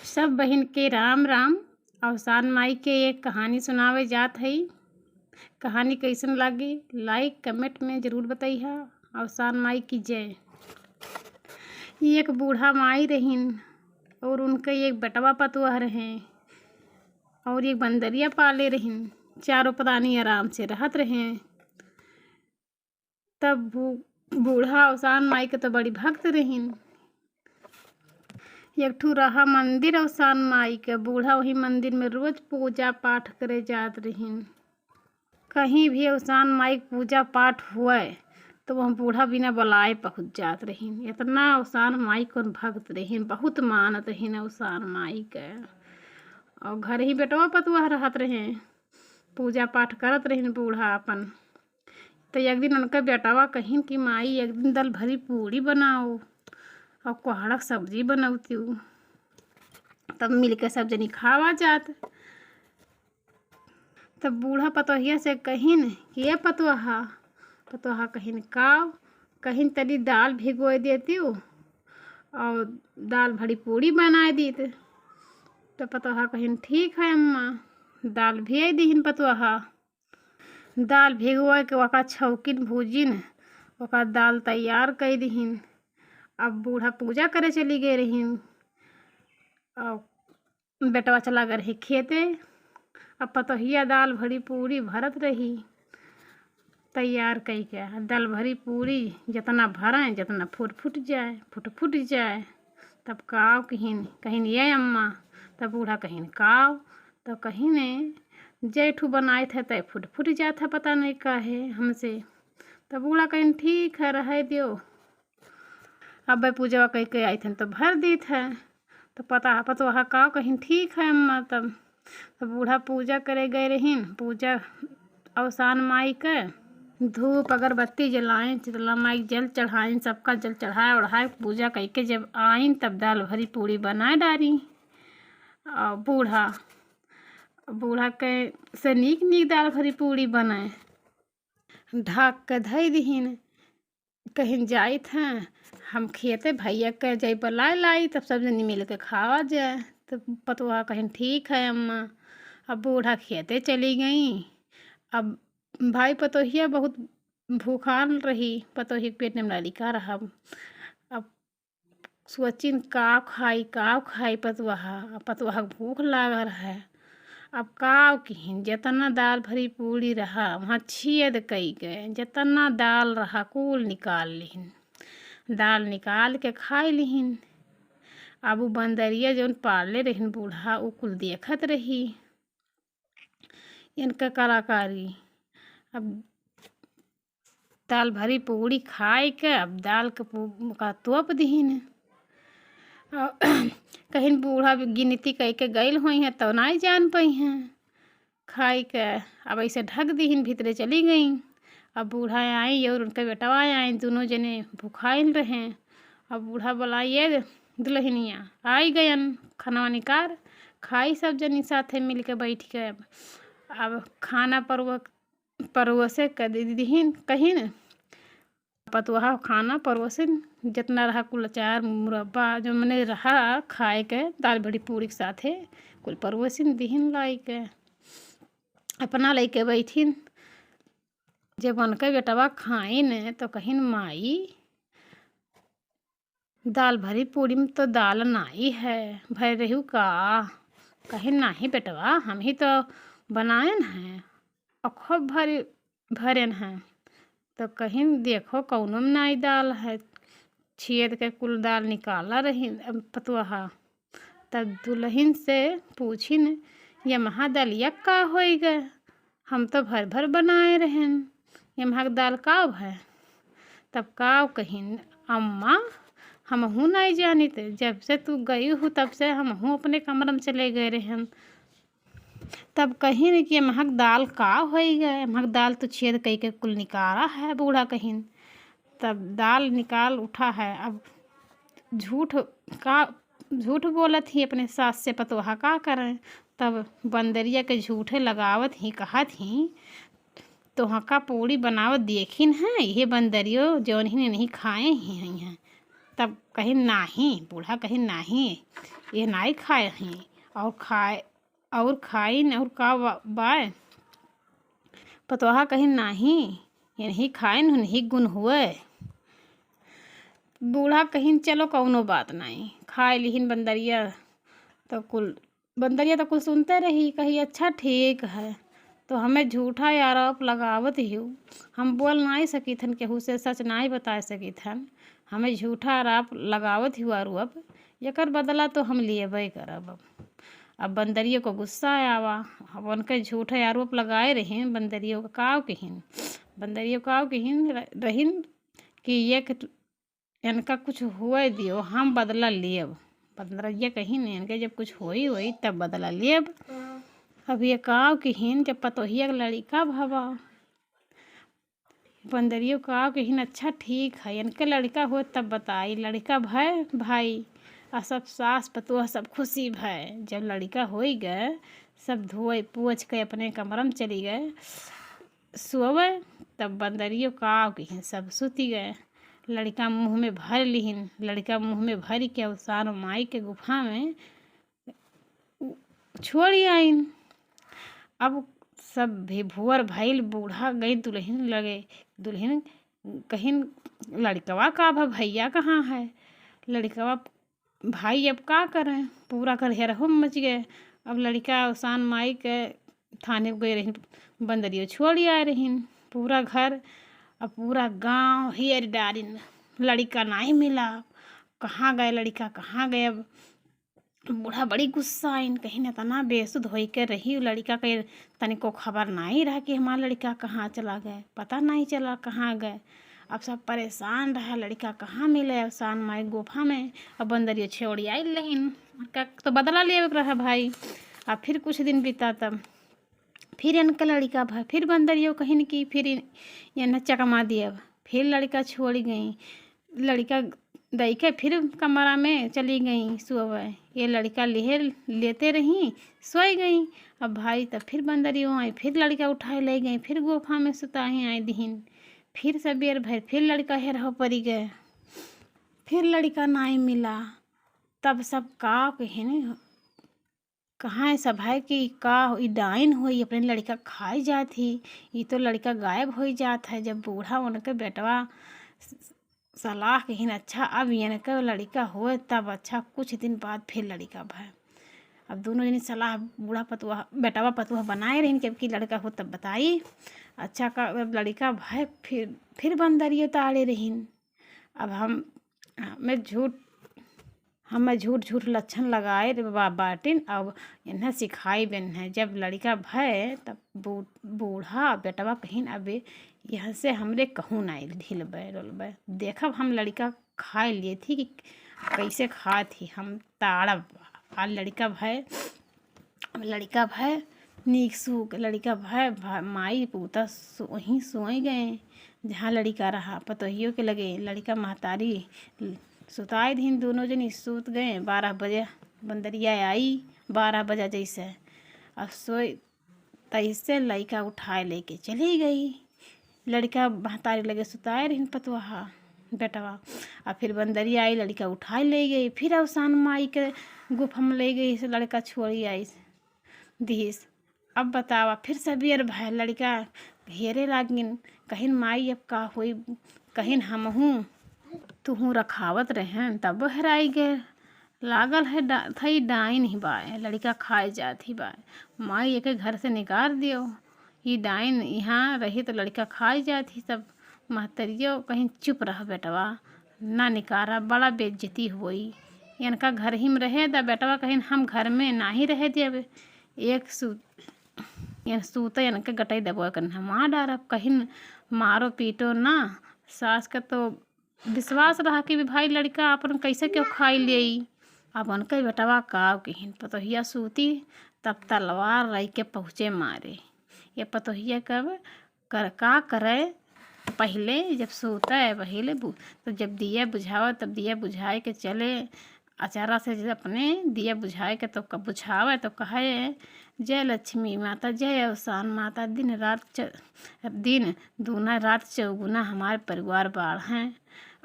सब बहिन के राम राम। अवसान माई के एक कहानी सुनावे जात हई। कहानी कैसन लागी लाइक कमेंट में ज़रूर बताइहा। अवसान माई की जय। एक बूढ़ा माई रहीन और उनके एक बेटवा पतुआ रहे और एक बंदरिया पाले रहीन। चारों प्राणी आराम से रहत रहे। तब बूढ़ा अवसान माई के तो बड़ी भक्त रहीन। एक ठू रहा मंदिर अवसान माई के। बूढ़ा वही मंदिर में रोज पूजा पाठ करे जात रहीन। कहीं भी अवसान माई के पूजा पाठ हुए तो वह बूढ़ा बिना बुलाए पहुँच जात रहीन। इतना अवसान माई को भक्त रहीन, बहुत मानत रहीन अवसान माई के। और घर ही बेटवा पतुआ रहत रहे, पूजा पाठ करत रहीन बूढ़ा अपन। तो एक दिन उनका बेटवा कहीन कि माई एक दिन दाल भरी पूड़ी बनाओ और कोहड़ा सब्जी बनौती। तब मिल के सब जनी खावा जात। तब बूढ़ा पतोहिया से कहीन कि ये पतोहा कहीन काव कहीन तरी दाल भिगो देती और दाल भरी पूड़ी बनाए दी। तो पतोहा कहीन ठीक है अम्मा। दाल भिगो दीहिन पतोहा। दाल भिगो के वका छौकिन भूजिन वका दाल तैयार कर दीहिन। अब बूढ़ा पूजा करे चली गए रहीन और बेटवा चला गए रही खेते। अब पतोहिया दाल भरी पूड़ी भरत रही तैयार कई के। दाल भरी पूड़ी जितना भरें जितना फुट जाए। तब काव कहीन ये अम्मा। तब बूढ़ा कहीन काव तो कहीन जेठू बनाए थे तय फुट जाता पता नहीं काहे हमसे। तब बूढ़ा कहीन ठीक है रह दियो। अब पूजा कह के आई थे तो भर दी थे। तो पतोहा काव कहीन ठीक है अम्मा। तब बूढ़ा पूजा करे गए रहीन। पूजा अवसान माई के धूप अगरबत्ती जलाएं, शीतला माई जल चढ़ाएं, सबका जल चढ़ाए उढ़ाए पूजा कह के जब आईन तब दाल भरी पूड़ी बनाए डारी। और बूढ़ा के से नीक दाल भरी पूड़ी बनाए ढाक के धई दीहिन। कहीं जाई थे हम खेते भैया के जय बुलाए लाई तब सब जनी मिल के खावा जाए। तो पतोहा कहीं ठीक है अम्मा। अब बूढ़ा खेते चली गई। अब भाई पतोहिया बहुत भूखान रही। पतोही के पेट में लड़का रहा। अब सोचिन का खाई पतोहा भूख लागल है। अब काव कहीन जितना दाल भरी पूड़ी रहा वहाँ छेद कई गए। जितना दाल रहा कुल निकाल लीहिन। दाल निकाल के खाई लीहिन। अब वो बंदरिया जौन पाले रहीन बूढ़ा वो कुल देखत रही इनका कलाकारी। अब दाल भरी पूड़ी खाए के अब दाल का तोप दीहिन। कहीं बूढ़ा गिनती कह के गईल हुई हैं तो नहीं जान पाई हैं खाई के। अब ऐसे ढक दीहिन भीतरे चली गई। अब बूढ़ा आई और उनका बेटवा आए, दोनों जने भूखाइल रहे। अब बूढ़ा बोलाइए दुल्हनिया आई गयन खाना निकार खाई सब जनी साथे मिल के बैठ के। अब खाना परोसे कर दीहिन कहीन। पतोहा खाना परोसिन जितना रहा कुल अचार मुरब्बा जो मैंने रहा खाए के दाल भरी पूड़ी के साथे कुल परोसिन दीहिन लाई के। अपना लेके बैठिन। जब उनके बेटवा खाइन तो कहीन माई दाल भरी पूड़ी में तो दाल नहीं है भर रही का। कहीं नहीं बेटवा हम ही तो बनाएन हैं और खूब भरेन हैं। तो कहीं देखो कौनो में नहीं दाल है। छेद के कुल दाल निकाला रही पतोहा। तब दुल्हन से पूछिन ये महा दलिया का होई गए। हम तो भर बनाए रहें ये महा दाल काव है। तब काव कहीन अम्मा हम हूँ नहीं जानी थे। जब से तू गई हूँ तब से हम हूँ अपने कमरे में चले गए रहे। तब कहीं कि महक दाल का हो गए। महक दाल तो छेद कई के कुल निकाला है बूढ़ा कहीं। तब दाल निकाल उठा है। अब झूठ बोलत ही अपने सास से पतोहा का करें। तब बंदरिया के झूठे लगावत ही कहत ही तो हका पूड़ी बनावत देखिन है ये बंदरियो जौन ही नहीं खाए ही हैं। तब कहीं नाही, बूढ़ा कहीं नाही, ये नाई खाए हैं और खाइन और का बाय। पतोहा कहीं नाही, ये नहीं खाइन नहीं गुण हुए। बूढ़ा कहीं चलो कौनो बात नहीं, खाए लिहिन बंदरिया तो कुल सुनते रही, कही अच्छा ठीक है। तो हमें झूठा आरोप लगावत ही, हम बोल नहीं सकी थन, केहू से सच नहीं बता सकी थन, हमें झूठा आरोप लगावत ही आरू अब एकर बदला तो हम लेबे करब। अब बंदरियों को गुस्सा आवा, अब उनके झूठे आरोप लगाए रहीन। बंदरियों काव कहिन रहीन कि ये इनका कुछ हुए दियो, हम बदला लेब। बंदरिया कहिन इनके जब कुछ होई तब बदला लेब। अब ये काव कहिन जब पतोहिया का लड़का भवा। बंदरियों काव कहिन अच्छा ठीक है, इनके लड़का हो तब बताई। लड़का भय भाई आ सब सास पतोह सब खुशी भय। जब लड़का हो गए सब धोए पोछ के अपने कमरा में चली गए सोवे। तब बंदरियों काव कहिन सब सुती गए। लड़का मुँह में भर लिहिन, लड़का मुँह में भर के अवसान माई के गुफा में छोड़ आइन। अब सब भी भुअर भइल, बूढ़ा गई दुल्हन कहिन लड़कवा का भैया कहाँ है। लड़कवा भाई अब का करें, पूरा घर हेरहो मच गए। अब लड़का अवसान माई के थाने गए रही, बंदरियों छोड़ आए रहीन। पूरा घर अब पूरा गांव हेर डारिन, लड़का नहीं मिला, कहाँ गए लड़का कहाँ गए। अब बूढ़ा बड़ी गुस्सा आइन, कहीं इतना बेसुध हो के रही। लड़का के तनिको खबर नहीं रहा कि हमारा लड़का कहाँ चला गए, पता नहीं चला कहाँ गए। अब सब परेशान रहा, लड़का कहाँ मिले अवसान माई गुफा में। अब बंदरिया छोड़ी आई लेकिन का तो बदला ले रहा भाई। अब फिर कुछ दिन बीता तब फिर इनका लड़का भाई, फिर बंदरियों कहीं की फिर ये चकमा दिया। फिर लड़का छोड़ गई, लड़का दई के फिर कमरा में चली गई सोवे। ये लड़का लेते रही सोई गई। अब भाई तब फिर बंदरियों आई, फिर लड़का उठाए ले गई, फिर गुफा में सुताही आई दीन। फिर सबेर भर फिर लड़का हेरहो पड़ी गए, फिर लड़का नहीं मिला। तब सब का कहिन कहाँ है सब है कि का ई डाइन हुई अपने लड़का खाई जाती। ये तो लड़का गायब हो जाता है। जब बूढ़ा उनके बेटवा सलाह कहिन अच्छा अब इनका लड़का हो तब अच्छा। कुछ दिन बाद फिर लड़का भाई, अब दोनों जनी सलाह बूढ़ा पतुआ बेटवा पतुआ बनाए रही कि लड़का हो तब बताई। अच्छा का लड़का भाई फिर बंदरियो ताड़े रहीन। अब हमें झूठ लक्षण लगाए बाटिन। अब इन्हें सिखाई बिन है। जब लड़का भय तब बूढ़ा बेटवा कहिन अबे यहाँ से हमरे कहूँ नहीं ढिलबे डोलबे। देखब हम लड़का खाए लिए थी कि कैसे खा थी हम ताड़ब। आ लड़का भय नीक सूख लड़का भय माई पूता वहीं सोई गए जहाँ लड़का रहा। पतोहियों के लगे लड़का महतारी सुताए दिन, दोनों जनी सूत गए। 12 बजे बंदरिया आई, 12 बजा जैसे। अब सोई तैसे लड़का उठाए लेके चली गई। लड़का महतारी लगे सुताए रही पतुआ बेटवा। अब फिर बंदरिया आई, लड़का उठाए ले गई। फिर अवसान माई के गुफा में ले गई, से लड़का छोड़ी आई दीस। अब बतावा फिर सबेर भाई लड़का घेरे लागिन, कहिन माई अब का हुई, कहिन हमहूँ तुहूँ रखावत रहें तब हराई गए। लागल है थई डाइन ही बाय, लड़का खाए जात ही बाय। माई एक घर से निकाल दियो, ये डाइन यहाँ रही तो लड़का खाए जात ही। तब महतरियो कहीं चुप रह बेटवा ना निकारा, बड़ा बेइज्जती हुई। इनका घर ही में रहे दा बेटवा कहीं हम घर में ना ही रहे दिए। एक सूत इनके गटाई दबो करना मार डारब, कहीं मारो पीटो ना। सास का तो विश्वास रहा कि भाई लड़का अपन कैसे क्यों खाई ले। अब उनके बेटवा काव कहिन पतोहिया सूती तब तलवार रही के पहुँचे मारे। ये पतोहिया कब का करे पहले जब सोता है पहले तो जब दिया बुझावा तब दिया बुझाए के चले अचारा से जब अपने दिया बुझाए के तो कब बुझावे तो कहे जय लक्ष्मी माता जय अवसान माता, दिन दूना रात चौगुना हमारे परिवार बाढ़ हैं।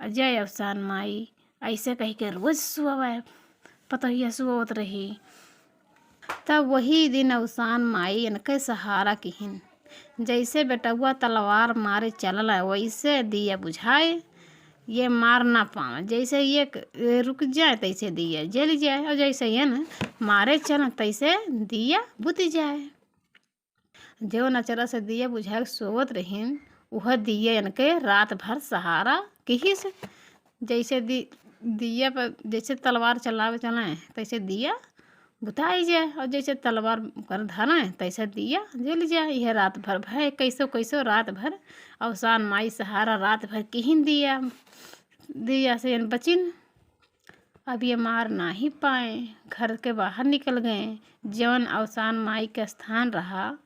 जय अवसान माई ऐसे कही के रोज सुअवे पतोहिया सुअत रही। तब वही दिन अवसान माई इनके सहारा किहिन। जैसे बेटुआ तलवार मारे चलल वैसे दिया बुझाए, ये मार ना पावे। जैसे ये रुक जाए तैसे दिया जल जाए, और जैसे ये न मारे चल तैसे दिया बुझ जाए। जो नचरा से दिया बुझा के सोवत रहीन, वह दिया इनके रात भर सहारा किही से। जैसे दिया पर जैसे तलवार चलावे चलाएं तैसे दिया बुताई जाए, और जैसे तलवार कर धराएं तैसे दिया जल जाए। यह रात भर भय कैसो कैसो रात भर अवसान माई सहारा रात भर किहिन दिया से बचिन। अब ये मार ना ही पाए, घर के बाहर निकल गए। जवन अवसान माई के स्थान रहा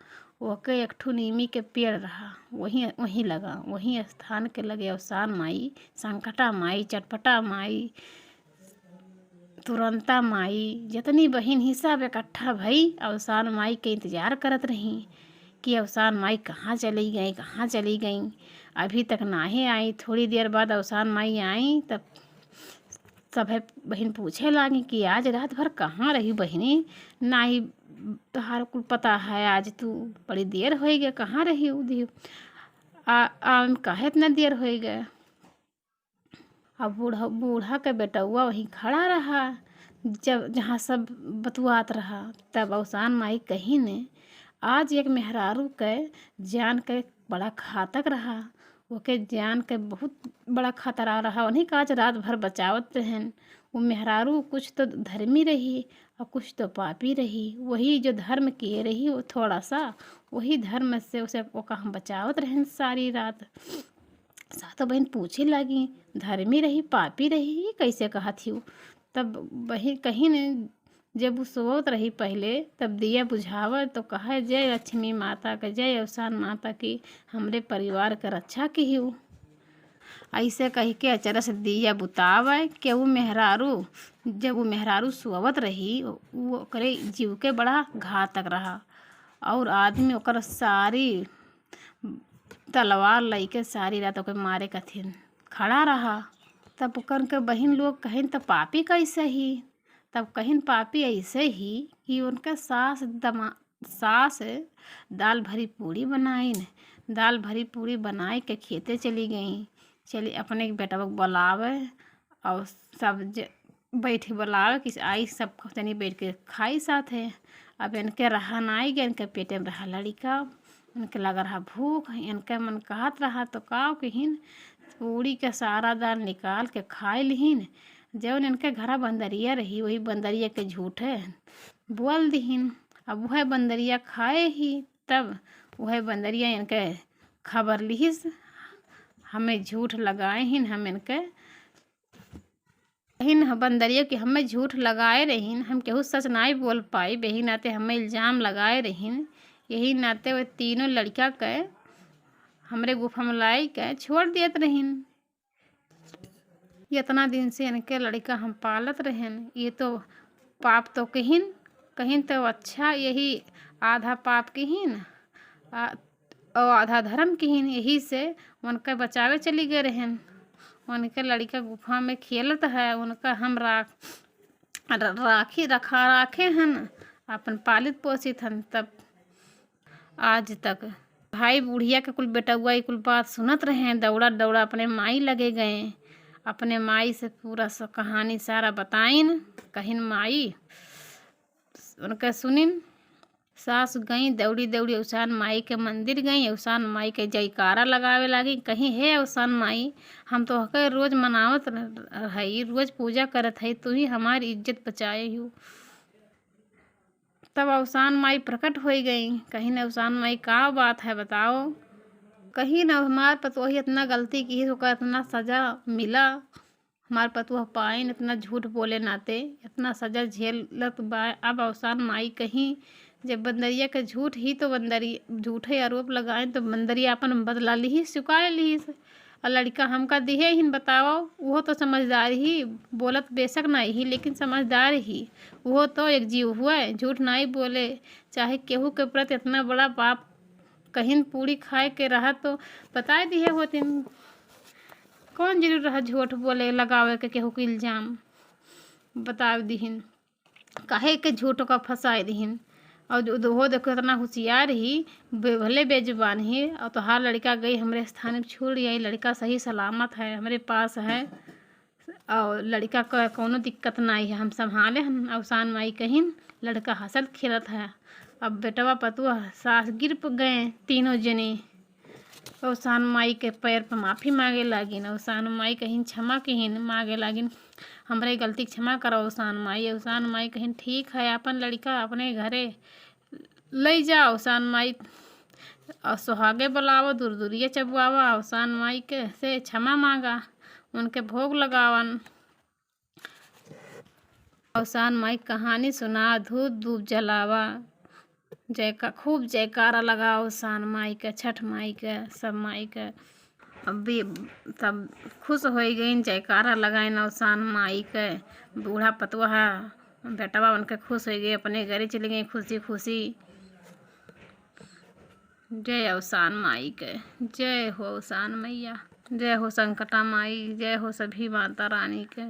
ओके एक ठो नीमी के पेड़ रहा, वहीं लगा। वहीं स्थान के लगे अवसान माई, संकटा माई, चटपटा माई, तुरंता माई, जितनी बहिन हिसाब इकट्ठा भई अवसान माई के इंतजार करत रही कि अवसान माई कहाँ चली गई। अभी तक ना ही आई। थोड़ी देर बाद अवसान माई आई, तब सभे बहन पूछे लागी कि आज रात भर कहाँ रही बहनी, ना ही तोहार कुल पता है। आज तू बड़ी देर हो गया, कहाँ रही उदी काहे इतना देर हो गया। अब बूढ़ा के बेटुआ वहीं खड़ा रहा जब जहाँ सब बतुआत रहा। तब अवसान माई कही ने आज एक मेहरारू के जान के बड़ा घातक रहा, ओके जान के बहुत बड़ा खतरा रहा। उन्हीं का आज रात भर बचावत रहन। वो मेहरारू कुछ तो धर्मी रही और कुछ तो पापी रही। वही जो धर्म किए रही वो थोड़ा सा वही धर्म से उसे ओका हम बचावत रहन सारी रात। सातो बहन पूछे लगी धर्मी रही पापी रही कैसे कहा थी। तब बहन कहीं ने जब वो सोवत रही पहले तब दिया बुझावा तो कहा जय लक्ष्मी माता का, जय अवसान माता की, हमरे परिवार का रक्षा की हूँ। ऐसे कह के अचरस दिया बुतावे कि वो मेहरारू जब वो मेहरारू सोवत रही वो करे जीव के बड़ा घातक रहा। और आदमी ओकर सारी तलवार लइके सारी रात ओके मारे कथिन खड़ा रहा। तब ओकर के बहन लोग कहिन तो पापी कैसे ही। तब कहिन पापी ऐसे ही कि उनका सास दाल भरी पूड़ी बनाइन। दाल भरी पूड़ी बनाए के खेते चली गई। चली अपने बेटा को बुलावे और सब बैठी बुलावे कि आई सब तनी बैठ के खाई साथ है। अब इनके रहा नाई गए, इनके पेटे में रहा लड़का, इनके लगा रहा भूख, इनके मन कहत रहा तो काव कहिन पूड़ी के सारा दाल निकाल के खाए लिहिन। जब इनके घरा बंदरिया रही वही बंदरिया के झूठे बोल दिहिन। अब वह बंदरिया खाए ही तब वह बंदरिया इनके खबर लिहिस हमें झूठ लगाए हिन। हम इनके बहिन बंदरिया कि हमें झूठ लगाए रहीन, हम केहू सच नहीं बोल पाई। यही नाते हमें इल्ज़ाम लगाए रहीन। यही नाते वह तीनों लड़का के हमरे गुफा में लाई के छोड़ देत रहीन। इतना दिन से इनके लड़का हम पालत रहेन। ये तो पाप तो कहिन तो अच्छा, यही आधा पाप कहिन और आधा धर्म कहिन। यही से उनका बचावे चली गए रहेन। उनके लड़का गुफा में खेलत है, उनका हम राखे हन अपन पालित पोषित हन। तब आज तक भाई बुढ़िया के कुल बेटुआ कुल बात सुनत रहे। दौड़ा दौड़ा अपने माई लगे गए। अपने माई से पूरा कहानी सारा बताइन। कहिन माई उनका सुनिन। सास गई दौड़ी दौड़ी अवसान माई के मंदिर गई। अवसान माई के जयकारा लगावे लगी कहीं हे अवसान माई हम तो हके रोज मनावत है, रोज पूजा करत है, तू ही हमारी इज्जत बचाए हो। तब अवसान माई प्रकट हो गई। कहीं न अवसान माई का बात है बताओ। कहीं न हमार पतोही इतना गलती की तो इतना सजा मिला। हमार पतोह पाइन इतना झूठ बोले नाते इतना सजा झेलत बा। अब अवसान माई कहीं जब बंदरिया के झूठ ही तो बंदरिया झूठे आरोप लगाए तो बंदरिया अपन बदला ली चुकाए ली। और लड़का हमका दिहे ही बताओ। वो तो समझदार ही बोलत बेशक नहीं ही लेकिन समझदार ही। वो तो एक जीव हुआ है, झूठ नहीं बोले चाहे केहू के प्रति इतना बड़ा पाप कहीं पूरी खाए के रहा तो बताए दिए होतिन। कौन जरूर रहा झूठ बोले लगावे के केहू के इल्जाम। बताव दीहिन काहे के झूठ का फंसाए दीहिन। और वो देखो इतना होशियार ही भले बेजुबान ही, और तो हर लड़का गई हमरे स्थान में छोड़ आई। लड़का सही सलामत है हमारे पास है, और लड़का का कोनो दिक्कत नहीं है, हम संभाले हम। अवसान माई कहिन लड़का हंसत खेलत है। अब बेटवा पतुआ सास गिर गए तीनों जने। अवसान माई के पैर पर माफ़ी मांगे लागिन। अवसान माई कहिन क्षमा कहिन मांगे लागिन, हमरे गलती क्षमा करो अवसान माई। अवसान माई कहिन ठीक है, अपन लड़का अपने घरे ले जाओ। अवसान माई और सुहागे बुलावो, दूर दूरिये चबुआवा। अवसान माई के से क्षमा मांगा, उनके भोग लगावन। अवसान माई कहानी सुना, धूप धूप जलावा। खूब जयकारा लगा अवसान माई के, छठ माई के, सब माई के। अब भी सब खुश हो गई, जयकारा लगाइन अवसान माई के। बूढ़ा पतुआ बेटवा उनके खुश हो गए, अपने घरे चली गई खुशी खुशी। जय अवसान माई के, जय हो अवसान मैया, जय हो संकटा माई, जय हो सभी माता रानी के।